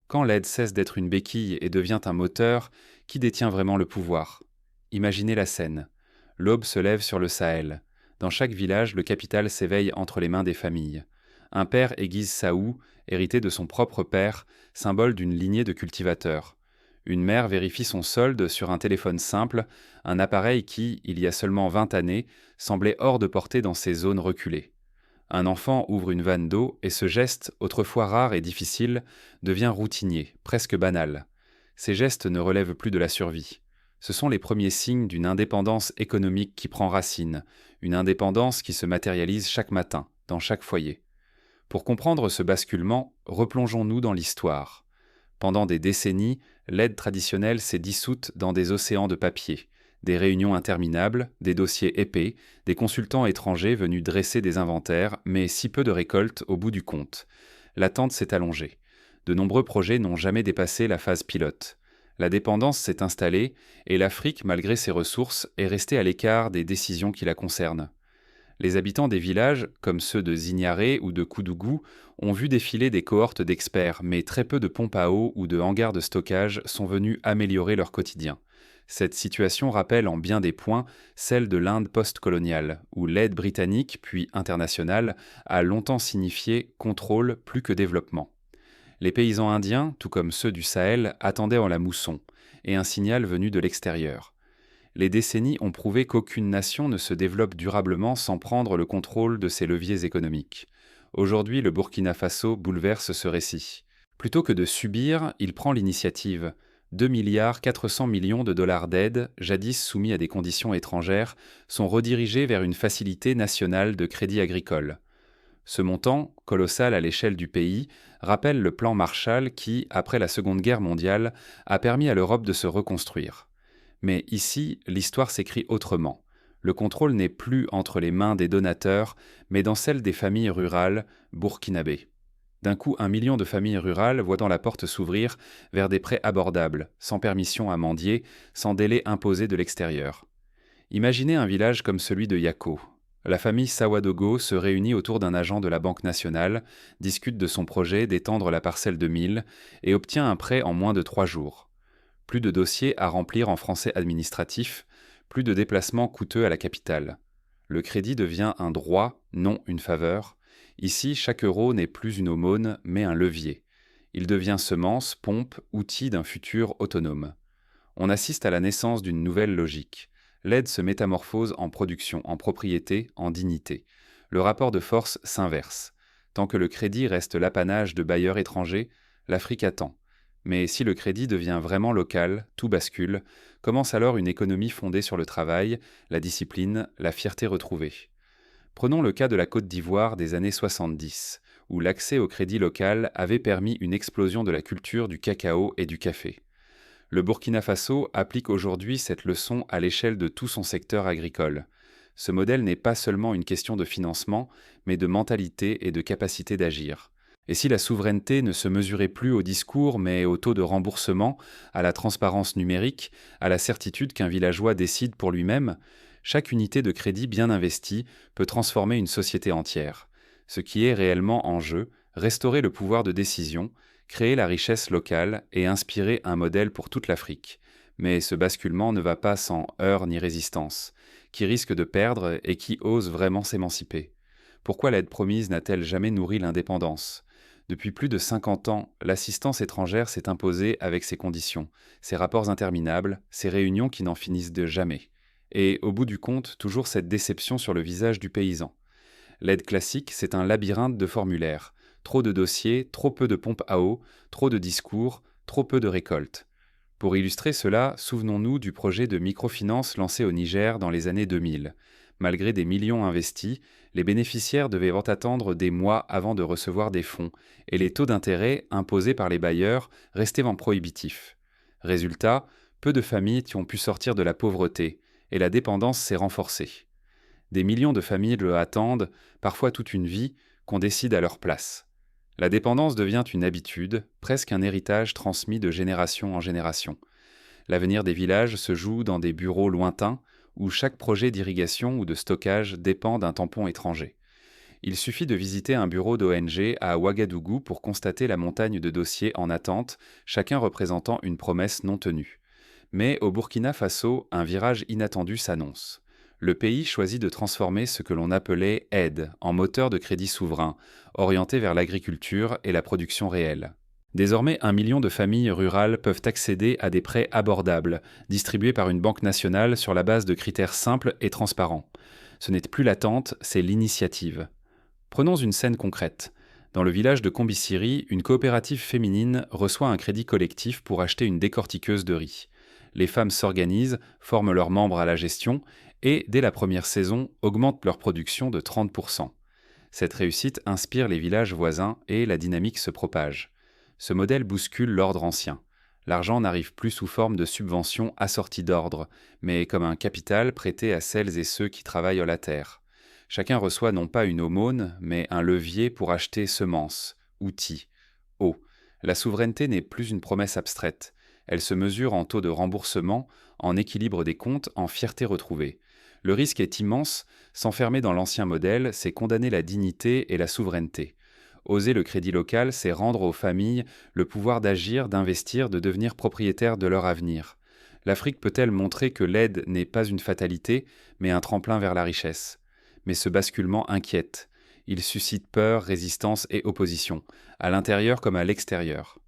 Quand l'aide cesse d'être une béquille et devient un moteur, qui détient vraiment le pouvoir? Imaginez la scène. L'aube se lève sur le Sahel. Dans chaque village, le capital s'éveille entre les mains des familles. Un père aiguise sa houe, hérité de son propre père, symbole d'une lignée de cultivateurs. Une mère vérifie son solde sur un téléphone simple, un appareil qui, il y a seulement 20 années, semblait hors de portée dans ces zones reculées. Un enfant ouvre une vanne d'eau et ce geste, autrefois rare et difficile, devient routinier, presque banal. Ces gestes ne relèvent plus de la survie. Ce sont les premiers signes d'une indépendance économique qui prend racine, une indépendance qui se matérialise chaque matin, dans chaque foyer. Pour comprendre ce basculement, replongeons-nous dans l'histoire. Pendant des décennies, l'aide traditionnelle s'est dissoute dans des océans de papier, des réunions interminables, des dossiers épais, des consultants étrangers venus dresser des inventaires, mais si peu de récoltes au bout du compte. L'attente s'est allongée. De nombreux projets n'ont jamais dépassé la phase pilote. La dépendance s'est installée et l'Afrique, malgré ses ressources, est restée à l'écart des décisions qui la concernent. Les habitants des villages, comme ceux de Zignaré ou de Koudougou, ont vu défiler des cohortes d'experts, mais très peu de pompes à eau ou de hangars de stockage sont venus améliorer leur quotidien. Cette situation rappelle en bien des points celle de l'Inde post-coloniale, où l'aide britannique, puis internationale, a longtemps signifié contrôle plus que développement. Les paysans indiens, tout comme ceux du Sahel, attendaient en la mousson, et un signal venu de l'extérieur. Les décennies ont prouvé qu'aucune nation ne se développe durablement sans prendre le contrôle de ses leviers économiques. Aujourd'hui, le Burkina Faso bouleverse ce récit. Plutôt que de subir, il prend l'initiative. 2,4 milliards de dollars d'aide, jadis soumis à des conditions étrangères, sont redirigés vers une facilité nationale de crédit agricole. Ce montant, colossal à l'échelle du pays, rappelle le plan Marshall qui, après la Seconde Guerre mondiale, a permis à l'Europe de se reconstruire. Mais ici, l'histoire s'écrit autrement. Le contrôle n'est plus entre les mains des donateurs, mais dans celles des familles rurales burkinabées. D'un coup, 1 million de familles rurales voient la porte s'ouvrir vers des prêts abordables, sans permission à mendier, sans délai imposé de l'extérieur. Imaginez un village comme celui de Yako. La famille Sawadogo se réunit autour d'un agent de la Banque nationale, discute de son projet d'étendre la parcelle de 1000 et obtient un prêt en moins de 3 jours. Plus de dossiers à remplir en français administratif, plus de déplacements coûteux à la capitale. Le crédit devient un droit, non une faveur. Ici, chaque euro n'est plus une aumône, mais un levier. Il devient semence, pompe, outil d'un futur autonome. On assiste à la naissance d'une nouvelle logique. L'aide se métamorphose en production, en propriété, en dignité. Le rapport de force s'inverse. Tant que le crédit reste l'apanage de bailleurs étrangers, l'Afrique attend. Mais si le crédit devient vraiment local, tout bascule, commence alors une économie fondée sur le travail, la discipline, la fierté retrouvée. Prenons le cas de la Côte d'Ivoire des années 70, où l'accès au crédit local avait permis une explosion de la culture du cacao et du café. Le Burkina Faso applique aujourd'hui cette leçon à l'échelle de tout son secteur agricole. Ce modèle n'est pas seulement une question de financement, mais de mentalité et de capacité d'agir. Et si la souveraineté ne se mesurait plus au discours, mais au taux de remboursement, à la transparence numérique, à la certitude qu'un villageois décide pour lui-même, chaque unité de crédit bien investie peut transformer une société entière. Ce qui est réellement en jeu, restaurer le pouvoir de décision, créer la richesse locale et inspirer un modèle pour toute l'Afrique. Mais ce basculement ne va pas sans heurts ni résistance. Qui risque de perdre et qui ose vraiment s'émanciper? Pourquoi l'aide promise n'a-t-elle jamais nourri l'indépendance? Depuis plus de 50 ans, l'assistance étrangère s'est imposée avec ses conditions, ses rapports interminables, ses réunions qui n'en finissent de jamais. Et, au bout du compte, toujours cette déception sur le visage du paysan. L'aide classique, c'est un labyrinthe de formulaires. Trop de dossiers, trop peu de pompes à eau, trop de discours, trop peu de récoltes. Pour illustrer cela, souvenons-nous du projet de microfinance lancé au Niger dans les années 2000. Malgré des millions investis, les bénéficiaires devaient attendre des mois avant de recevoir des fonds, et les taux d'intérêt imposés par les bailleurs restaient prohibitifs. Résultat, peu de familles y ont pu sortir de la pauvreté, et la dépendance s'est renforcée. Des millions de familles le attendent, parfois toute une vie, qu'on décide à leur place. La dépendance devient une habitude, presque un héritage transmis de génération en génération. L'avenir des villages se joue dans des bureaux lointains, où chaque projet d'irrigation ou de stockage dépend d'un tampon étranger. Il suffit de visiter un bureau d'ONG à Ouagadougou pour constater la montagne de dossiers en attente, chacun représentant une promesse non tenue. Mais au Burkina Faso, un virage inattendu s'annonce. Le pays choisit de transformer ce que l'on appelait aide en moteur de crédit souverain, orienté vers l'agriculture et la production réelle. Désormais, 1 million de familles rurales peuvent accéder à des prêts abordables, distribués par une banque nationale sur la base de critères simples et transparents. Ce n'est plus l'attente, c'est l'initiative. Prenons une scène concrète. Dans le village de Combisiri, une coopérative féminine reçoit un crédit collectif pour acheter une décortiqueuse de riz. Les femmes s'organisent, forment leurs membres à la gestion et, dès la première saison, augmentent leur production de 30%. Cette réussite inspire les villages voisins et la dynamique se propage. Ce modèle bouscule l'ordre ancien. L'argent n'arrive plus sous forme de subventions assorties d'ordre, mais comme un capital prêté à celles et ceux qui travaillent la terre. Chacun reçoit non pas une aumône, mais un levier pour acheter semences, outils, eau. La souveraineté n'est plus une promesse abstraite. Elle se mesure en taux de remboursement, en équilibre des comptes, en fierté retrouvée. Le risque est immense. S'enfermer dans l'ancien modèle, c'est condamner la dignité et la souveraineté. Oser le crédit local, c'est rendre aux familles le pouvoir d'agir, d'investir, de devenir propriétaires de leur avenir. L'Afrique peut-elle montrer que l'aide n'est pas une fatalité, mais un tremplin vers la richesse ? Mais ce basculement inquiète. Il suscite peur, résistance et opposition, à l'intérieur comme à l'extérieur.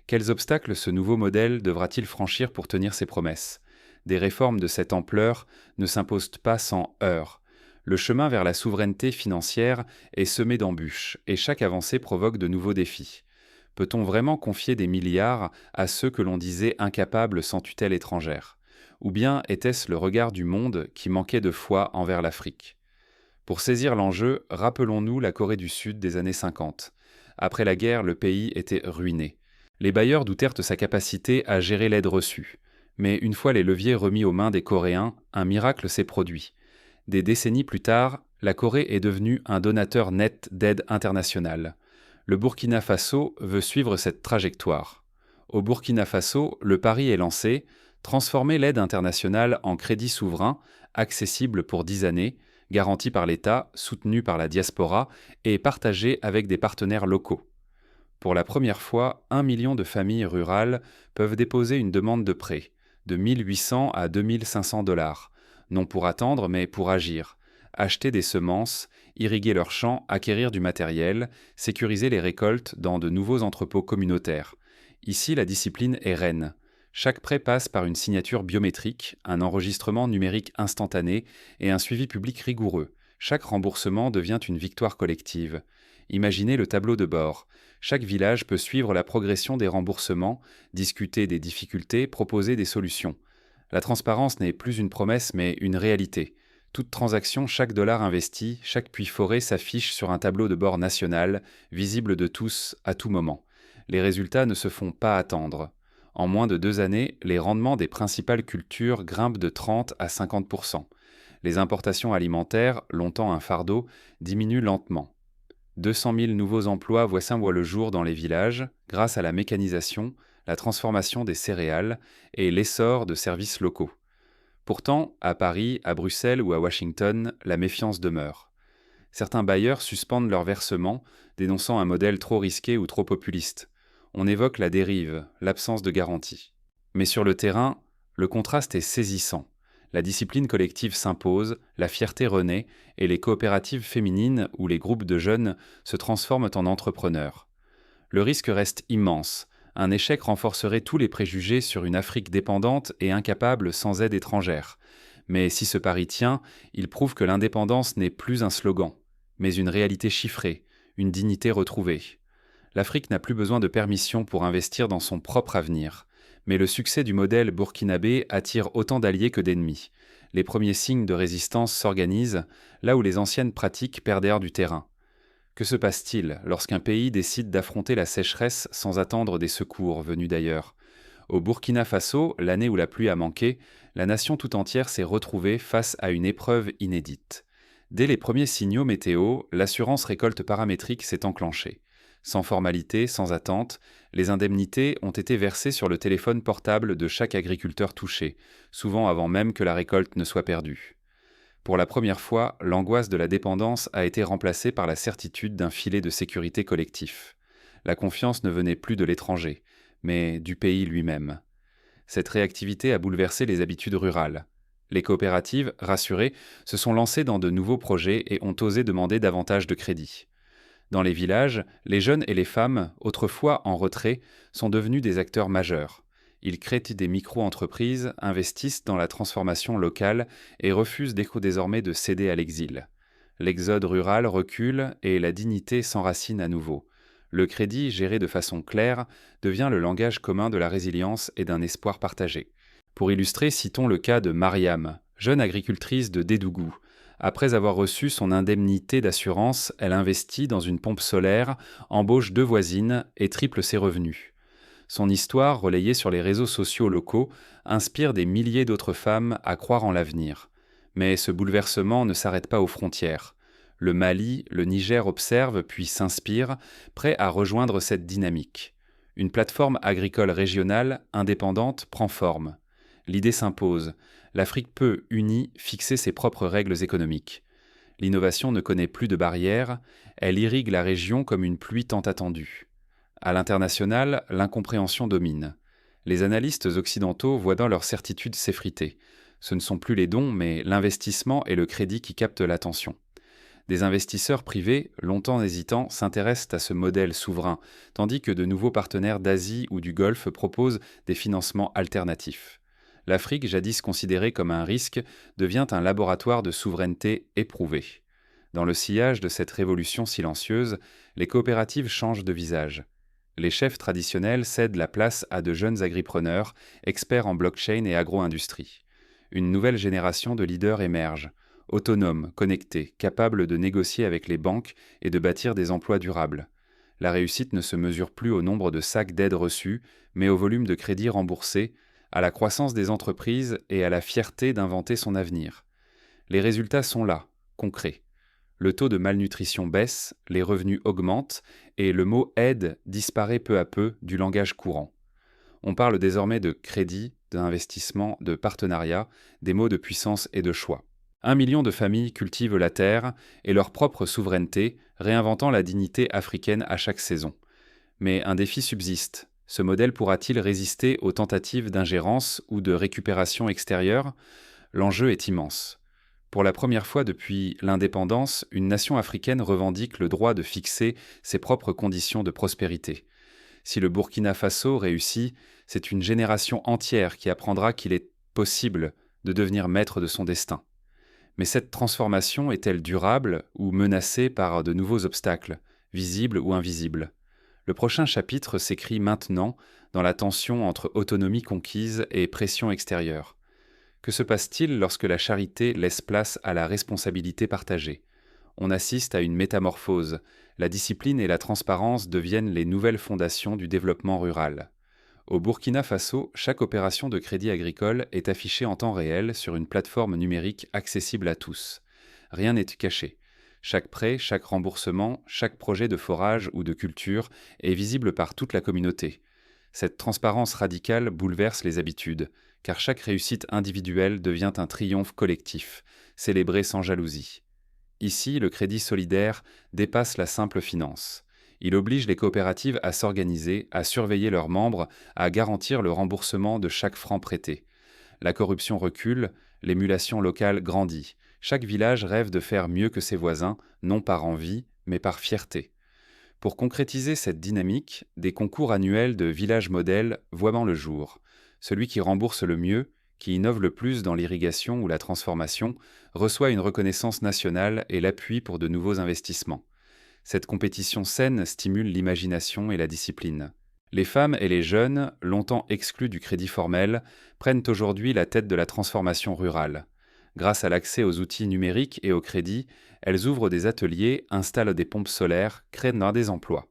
Quels obstacles ce nouveau modèle devra-t-il franchir pour tenir ses promesses ? Des réformes de cette ampleur ne s'imposent pas sans heurts. Le chemin vers la souveraineté financière est semé d'embûches, et chaque avancée provoque de nouveaux défis. Peut-on vraiment confier des milliards à ceux que l'on disait incapables sans tutelle étrangère ? Ou bien était-ce le regard du monde qui manquait de foi envers l'Afrique ? Pour saisir l'enjeu, rappelons-nous la Corée du Sud des années 50. Après la guerre, le pays était ruiné. Les bailleurs doutèrent de sa capacité à gérer l'aide reçue. Mais une fois les leviers remis aux mains des Coréens, un miracle s'est produit. Des décennies plus tard, la Corée est devenue un donateur net d'aide internationale. Le Burkina Faso veut suivre cette trajectoire. Au Burkina Faso, le pari est lancé, transformer l'aide internationale en crédit souverain, accessible pour 10 années, garanti par l'État, soutenu par la diaspora et partagé avec des partenaires locaux. Pour la première fois, 1 million de familles rurales peuvent déposer une demande de prêt, de 1 800 à 2 500 $, non pour attendre mais pour agir, acheter des semences, irriguer leurs champs, acquérir du matériel, sécuriser les récoltes dans de nouveaux entrepôts communautaires. Ici, la discipline est reine. Chaque prêt passe par une signature biométrique, un enregistrement numérique instantané et un suivi public rigoureux. Chaque remboursement devient une victoire collective. Imaginez le tableau de bord. Chaque village peut suivre la progression des remboursements, discuter des difficultés, proposer des solutions. La transparence n'est plus une promesse mais une réalité. Toute transaction, chaque dollar investi, chaque puits foré s'affiche sur un tableau de bord national, visible de tous à tout moment. Les résultats ne se font pas attendre. En moins de 2 années, les rendements des principales cultures grimpent de 30 à 50%. Les importations alimentaires, longtemps un fardeau, diminuent lentement. 200 000 nouveaux emplois voient le jour dans les villages, grâce à la mécanisation, la transformation des céréales et l'essor de services locaux. Pourtant, à Paris, à Bruxelles ou à Washington, la méfiance demeure. Certains bailleurs suspendent leurs versements, dénonçant un modèle trop risqué ou trop populiste. On évoque la dérive, l'absence de garantie. Mais sur le terrain, le contraste est saisissant. La discipline collective s'impose, la fierté renaît, et les coopératives féminines ou les groupes de jeunes se transforment en entrepreneurs. Le risque reste immense. Un échec renforcerait tous les préjugés sur une Afrique dépendante et incapable sans aide étrangère. Mais si ce pari tient, il prouve que l'indépendance n'est plus un slogan, mais une réalité chiffrée, une dignité retrouvée. L'Afrique n'a plus besoin de permission pour investir dans son propre avenir. Mais le succès du modèle burkinabé attire autant d'alliés que d'ennemis. Les premiers signes de résistance s'organisent, là où les anciennes pratiques perdèrent du terrain. Que se passe-t-il lorsqu'un pays décide d'affronter la sécheresse sans attendre des secours venus d'ailleurs ? Au Burkina Faso, l'année où la pluie a manqué, la nation tout entière s'est retrouvée face à une épreuve inédite. Dès les premiers signaux météo, l'assurance récolte paramétrique s'est enclenchée. Sans formalité, sans attente, les indemnités ont été versées sur le téléphone portable de chaque agriculteur touché, souvent avant même que la récolte ne soit perdue. Pour la première fois, l'angoisse de la dépendance a été remplacée par la certitude d'un filet de sécurité collectif. La confiance ne venait plus de l'étranger, mais du pays lui-même. Cette réactivité a bouleversé les habitudes rurales. Les coopératives, rassurées, se sont lancées dans de nouveaux projets et ont osé demander davantage de crédit. Dans les villages, les jeunes et les femmes, autrefois en retrait, sont devenus des acteurs majeurs. Ils créent des micro-entreprises, investissent dans la transformation locale et refusent désormais de céder à l'exil. L'exode rural recule et la dignité s'enracine à nouveau. Le crédit, géré de façon claire, devient le langage commun de la résilience et d'un espoir partagé. Pour illustrer, citons le cas de Mariam, jeune agricultrice de Dédougou. Après avoir reçu son indemnité d'assurance, elle investit dans une pompe solaire, embauche 2 voisines et triple ses revenus. Son histoire, relayée sur les réseaux sociaux locaux, inspire des milliers d'autres femmes à croire en l'avenir. Mais ce bouleversement ne s'arrête pas aux frontières. Le Mali, le Niger observent puis s'inspirent, prêts à rejoindre cette dynamique. Une plateforme agricole régionale, indépendante, prend forme. L'idée s'impose. L'Afrique peut, unie, fixer ses propres règles économiques. L'innovation ne connaît plus de barrières, elle irrigue la région comme une pluie tant attendue. À l'international, l'incompréhension domine. Les analystes occidentaux voient dans leur certitude s'effriter. Ce ne sont plus les dons, mais l'investissement et le crédit qui captent l'attention. Des investisseurs privés, longtemps hésitants, s'intéressent à ce modèle souverain, tandis que de nouveaux partenaires d'Asie ou du Golfe proposent des financements alternatifs. L'Afrique, jadis considérée comme un risque, devient un laboratoire de souveraineté éprouvé. Dans le sillage de cette révolution silencieuse, les coopératives changent de visage. Les chefs traditionnels cèdent la place à de jeunes agripreneurs, experts en blockchain et agro-industrie. Une nouvelle génération de leaders émerge, autonomes, connectés, capables de négocier avec les banques et de bâtir des emplois durables. La réussite ne se mesure plus au nombre de sacs d'aides reçus, mais au volume de crédits remboursés, à la croissance des entreprises et à la fierté d'inventer son avenir. Les résultats sont là, concrets. Le taux de malnutrition baisse, les revenus augmentent et le mot « aide » disparaît peu à peu du langage courant. On parle désormais de crédit, d'investissement, de partenariat, des mots de puissance et de choix. 1 million de familles cultivent la terre et leur propre souveraineté, réinventant la dignité africaine à chaque saison. Mais un défi subsiste. Ce modèle pourra-t-il résister aux tentatives d'ingérence ou de récupération extérieure ? L'enjeu est immense. Pour la première fois depuis l'indépendance, une nation africaine revendique le droit de fixer ses propres conditions de prospérité. Si le Burkina Faso réussit, c'est une génération entière qui apprendra qu'il est possible de devenir maître de son destin. Mais cette transformation est-elle durable ou menacée par de nouveaux obstacles, visibles ou invisibles ? Le prochain chapitre s'écrit maintenant dans la tension entre autonomie conquise et pression extérieure. Que se passe-t-il lorsque la charité laisse place à la responsabilité partagée ? On assiste à une métamorphose. La discipline et la transparence deviennent les nouvelles fondations du développement rural. Au Burkina Faso, chaque opération de crédit agricole est affichée en temps réel sur une plateforme numérique accessible à tous. Rien n'est caché. Chaque prêt, chaque remboursement, chaque projet de forage ou de culture est visible par toute la communauté. Cette transparence radicale bouleverse les habitudes, car chaque réussite individuelle devient un triomphe collectif, célébré sans jalousie. Ici, le crédit solidaire dépasse la simple finance. Il oblige les coopératives à s'organiser, à surveiller leurs membres, à garantir le remboursement de chaque franc prêté. La corruption recule, l'émulation locale grandit. Chaque village rêve de faire mieux que ses voisins, non par envie, mais par fierté. Pour concrétiser cette dynamique, des concours annuels de villages modèles voient le jour. Celui qui rembourse le mieux, qui innove le plus dans l'irrigation ou la transformation, reçoit une reconnaissance nationale et l'appui pour de nouveaux investissements. Cette compétition saine stimule l'imagination et la discipline. Les femmes et les jeunes, longtemps exclus du crédit formel, prennent aujourd'hui la tête de la transformation rurale. Grâce à l'accès aux outils numériques et au crédit, elles ouvrent des ateliers, installent des pompes solaires, créent des emplois.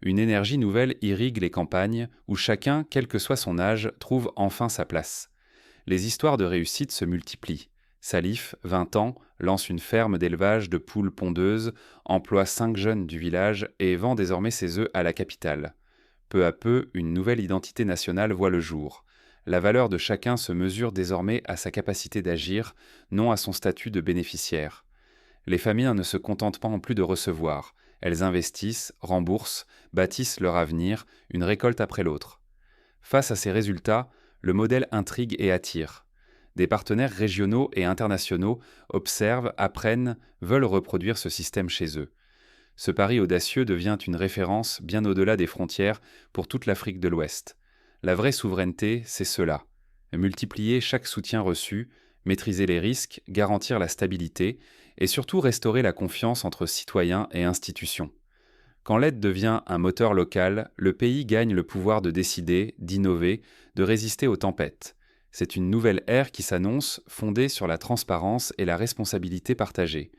Une énergie nouvelle irrigue les campagnes, où chacun, quel que soit son âge, trouve enfin sa place. Les histoires de réussite se multiplient. Salif, 20 ans, lance une ferme d'élevage de poules pondeuses, emploie 5 jeunes du village et vend désormais ses œufs à la capitale. Peu à peu, une nouvelle identité nationale voit le jour. La valeur de chacun se mesure désormais à sa capacité d'agir, non à son statut de bénéficiaire. Les familles ne se contentent pas non plus de recevoir. Elles investissent, remboursent, bâtissent leur avenir, une récolte après l'autre. Face à ces résultats, le modèle intrigue et attire. Des partenaires régionaux et internationaux observent, apprennent, veulent reproduire ce système chez eux. Ce pari audacieux devient une référence bien au-delà des frontières pour toute l'Afrique de l'Ouest. La vraie souveraineté, c'est cela. Multiplier chaque soutien reçu, maîtriser les risques, garantir la stabilité et surtout restaurer la confiance entre citoyens et institutions. Quand l'aide devient un moteur local, le pays gagne le pouvoir de décider, d'innover, de résister aux tempêtes. C'est une nouvelle ère qui s'annonce, fondée sur la transparence et la responsabilité partagée.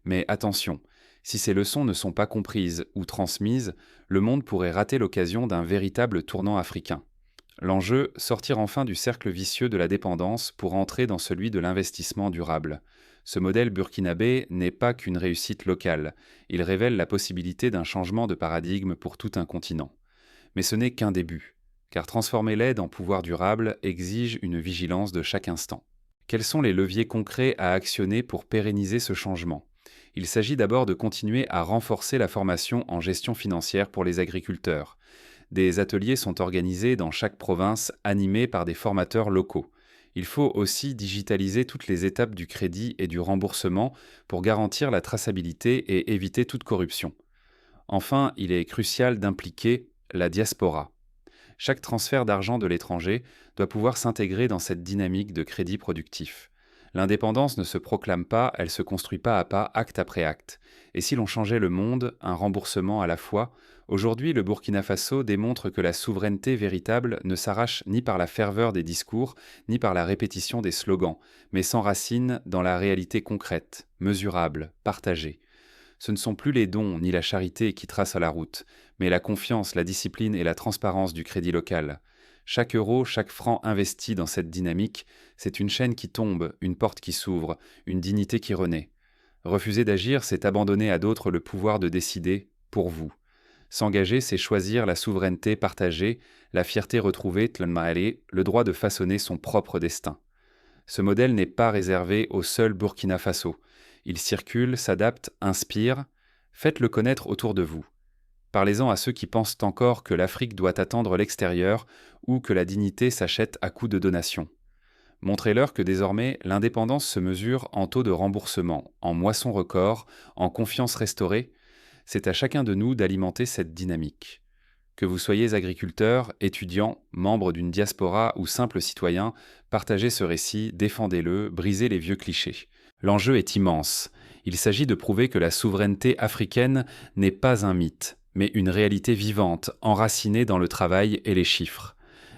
Mais attention, si ces leçons ne sont pas comprises ou transmises, le monde pourrait rater l'occasion d'un véritable tournant africain. L'enjeu, sortir enfin du cercle vicieux de la dépendance pour entrer dans celui de l'investissement durable. Ce modèle burkinabé n'est pas qu'une réussite locale, il révèle la possibilité d'un changement de paradigme pour tout un continent. Mais ce n'est qu'un début, car transformer l'aide en pouvoir durable exige une vigilance de chaque instant. Quels sont les leviers concrets à actionner pour pérenniser ce changement ? Il s'agit d'abord de continuer à renforcer la formation en gestion financière pour les agriculteurs. Des ateliers sont organisés dans chaque province, animés par des formateurs locaux. Il faut aussi digitaliser toutes les étapes du crédit et du remboursement pour garantir la traçabilité et éviter toute corruption. Enfin, il est crucial d'impliquer la diaspora. Chaque transfert d'argent de l'étranger doit pouvoir s'intégrer dans cette dynamique de crédit productif. L'indépendance ne se proclame pas, elle se construit pas à pas, acte après acte. Et si l'on changeait le monde, un remboursement à la fois, aujourd'hui le Burkina Faso démontre que la souveraineté véritable ne s'arrache ni par la ferveur des discours, ni par la répétition des slogans, mais s'enracine dans la réalité concrète, mesurable, partagée. Ce ne sont plus les dons ni la charité qui tracent la route, mais la confiance, la discipline et la transparence du crédit local. Chaque euro, chaque franc investi dans cette dynamique, c'est une chaîne qui tombe, une porte qui s'ouvre, une dignité qui renaît. Refuser d'agir, c'est abandonner à d'autres le pouvoir de décider pour vous. S'engager, c'est choisir la souveraineté partagée, la fierté retrouvée, le droit de façonner son propre destin. Ce modèle n'est pas réservé au seul Burkina Faso. Il circule, s'adapte, inspire. Faites-le connaître autour de vous. Parlez-en à ceux qui pensent encore que l'Afrique doit attendre l'extérieur ou que la dignité s'achète à coups de donations. Montrez-leur que désormais, l'indépendance se mesure en taux de remboursement, en moisson record, en confiance restaurée. C'est à chacun de nous d'alimenter cette dynamique. Que vous soyez agriculteur, étudiant, membre d'une diaspora ou simple citoyen, partagez ce récit, défendez-le, brisez les vieux clichés. L'enjeu est immense. Il s'agit de prouver que la souveraineté africaine n'est pas un mythe, mais une réalité vivante, enracinée dans le travail et les chiffres.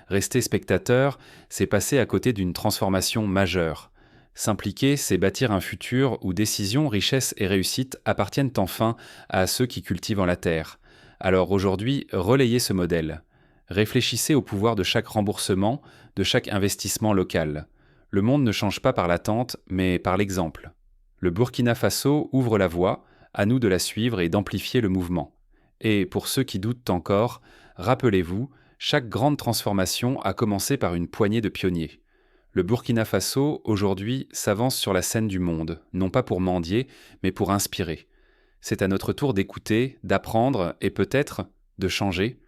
Rester spectateur, c'est passer à côté d'une transformation majeure. S'impliquer, c'est bâtir un futur où décisions, richesses et réussites appartiennent enfin à ceux qui cultivent la terre. Alors aujourd'hui, relayez ce modèle. Réfléchissez au pouvoir de chaque remboursement, de chaque investissement local. Le monde ne change pas par l'attente, mais par l'exemple. Le Burkina Faso ouvre la voie, à nous de la suivre et d'amplifier le mouvement. Et pour ceux qui doutent encore, rappelez-vous, chaque grande transformation a commencé par une poignée de pionniers. Le Burkina Faso, aujourd'hui, s'avance sur la scène du monde, non pas pour mendier, mais pour inspirer. C'est à notre tour d'écouter, d'apprendre et peut-être de changer.